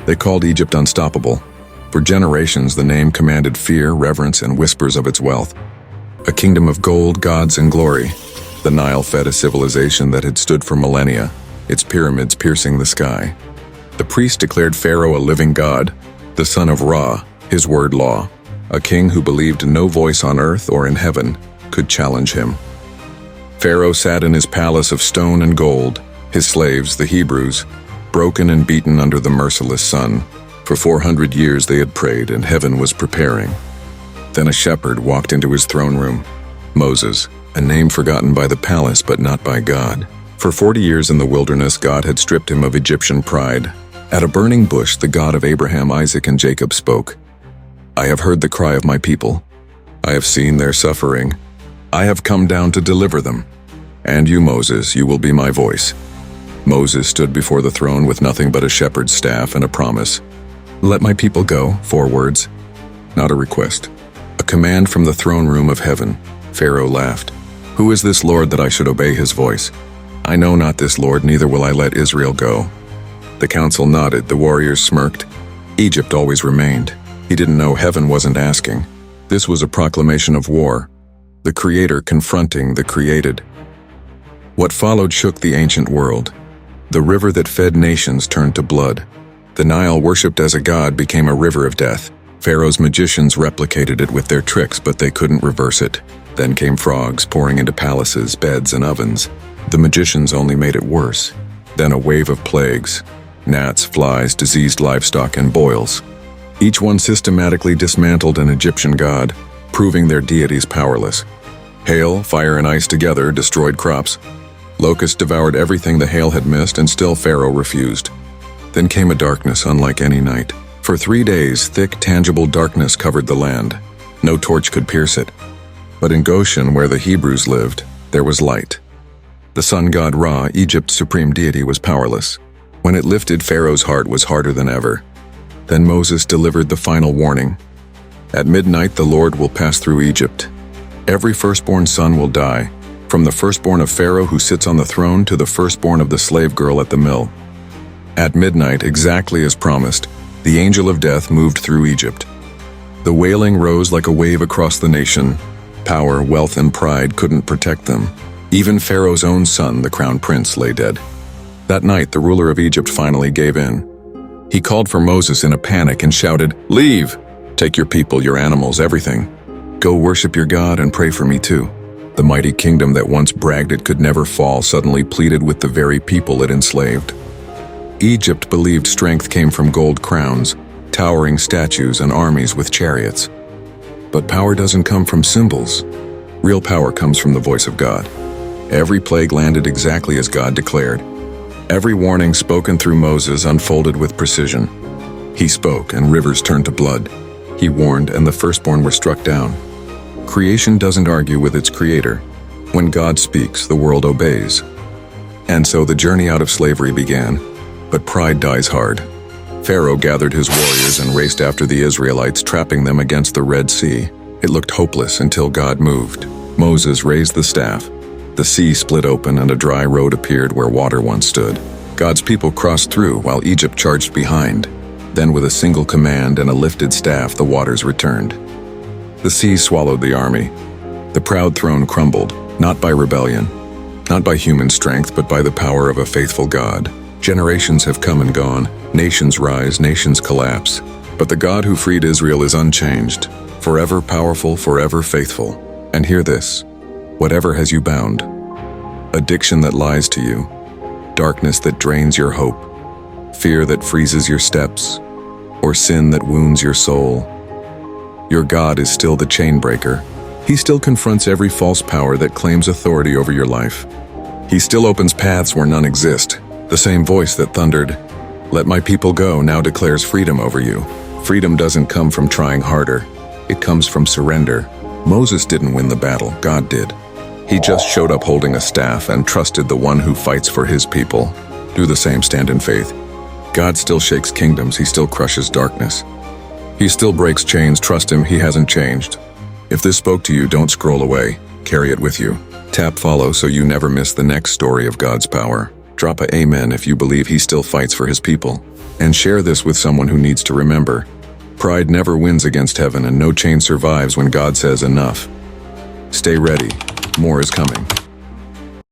They called Egypt unstoppable. For generations, the name commanded fear, reverence, and whispers of its wealth. A kingdom of gold, gods, and glory. The Nile fed a civilization that had stood for millennia, its pyramids piercing the sky. The priest declared Pharaoh a living god, the son of Ra, his word law, a king who believed no voice on earth or in heaven could challenge him. Pharaoh sat in his palace of stone and gold, his slaves, the Hebrews, broken and beaten under the merciless sun. For 400 years they had prayed, and heaven was preparing. Then a shepherd walked into his throne room, Moses, a name forgotten by the palace but not by God. For 40 years in the wilderness, God had stripped him of Egyptian pride. At a burning bush, the God of Abraham, Isaac, and Jacob spoke, "I have heard the cry of my people. I have seen their suffering. I have come down to deliver them. And you, Moses, you will be my voice." Moses stood before the throne with nothing but a shepherd's staff and a promise. "Let my people go," 4 words. Not a request. A command from the throne room of heaven. Pharaoh laughed. "Who is this Lord that I should obey his voice? I know not this Lord, neither will I let Israel go." The council nodded, the warriors smirked. Egypt always remained. He didn't know heaven wasn't asking. This was a proclamation of war. The Creator confronting the created. What followed shook the ancient world. The river that fed nations turned to blood. The Nile, worshipped as a god, became a river of death. Pharaoh's magicians replicated it with their tricks, but they couldn't reverse it. Then came frogs pouring into palaces, beds, and ovens. The magicians only made it worse. Then a wave of plagues. Gnats, flies, diseased livestock, and boils. Each one systematically dismantled an Egyptian god, proving their deities powerless. Hail, fire, and ice together destroyed crops. Locusts devoured everything the hail had missed, and still Pharaoh refused. Then came a darkness unlike any night. For 3 days, thick, tangible darkness covered the land. No torch could pierce it. But in Goshen, where the Hebrews lived, there was light. The sun god Ra, Egypt's supreme deity, was powerless. When it lifted, Pharaoh's heart was harder than ever. Then Moses delivered the final warning. At midnight, the Lord will pass through Egypt. Every firstborn son will die, from the firstborn of Pharaoh who sits on the throne to the firstborn of the slave girl at the mill. At midnight, exactly as promised, the angel of death moved through Egypt. The wailing rose like a wave across the nation. Power, wealth, and pride couldn't protect them. Even Pharaoh's own son, the crown prince, lay dead. That night, the ruler of Egypt finally gave in. He called for Moses in a panic and shouted, "Leave! Take your people, your animals, everything. Go worship your God and pray for me too." The mighty kingdom that once bragged it could never fall suddenly pleaded with the very people it enslaved. Egypt believed strength came from gold crowns, towering statues, and armies with chariots. But power doesn't come from symbols. Real power comes from the voice of God. Every plague landed exactly as God declared. Every warning spoken through Moses unfolded with precision. He spoke, and rivers turned to blood. He warned, and the firstborn were struck down. Creation doesn't argue with its creator. When God speaks, the world obeys. And so the journey out of slavery began. But pride dies hard. Pharaoh gathered his warriors and raced after the Israelites, trapping them against the Red Sea. It looked hopeless until God moved. Moses raised the staff. The sea split open and a dry road appeared where water once stood. God's people crossed through while Egypt charged behind. Then with a single command and a lifted staff, the waters returned. The sea swallowed the army. The proud throne crumbled, not by rebellion, not by human strength, but by the power of a faithful God. Generations have come and gone. Nations rise, nations collapse. But the God who freed Israel is unchanged, forever powerful, forever faithful. And hear this. Whatever has you bound, addiction that lies to you, darkness that drains your hope, fear that freezes your steps, or sin that wounds your soul, your God is still the chain breaker. He still confronts every false power that claims authority over your life. He still opens paths where none exist. The same voice that thundered, "Let my people go," now declares freedom over you. Freedom doesn't come from trying harder. It comes from surrender. Moses didn't win the battle, God did. He just showed up holding a staff and trusted the one who fights for his people. Do the same, stand in faith. God still shakes kingdoms, he still crushes darkness. He still breaks chains, trust him, he hasn't changed. If this spoke to you, don't scroll away, carry it with you. Tap follow so you never miss the next story of God's power. Drop a amen if you believe he still fights for his people. And share this with someone who needs to remember. Pride never wins against heaven, and no chain survives when God says enough. Stay ready. More is coming.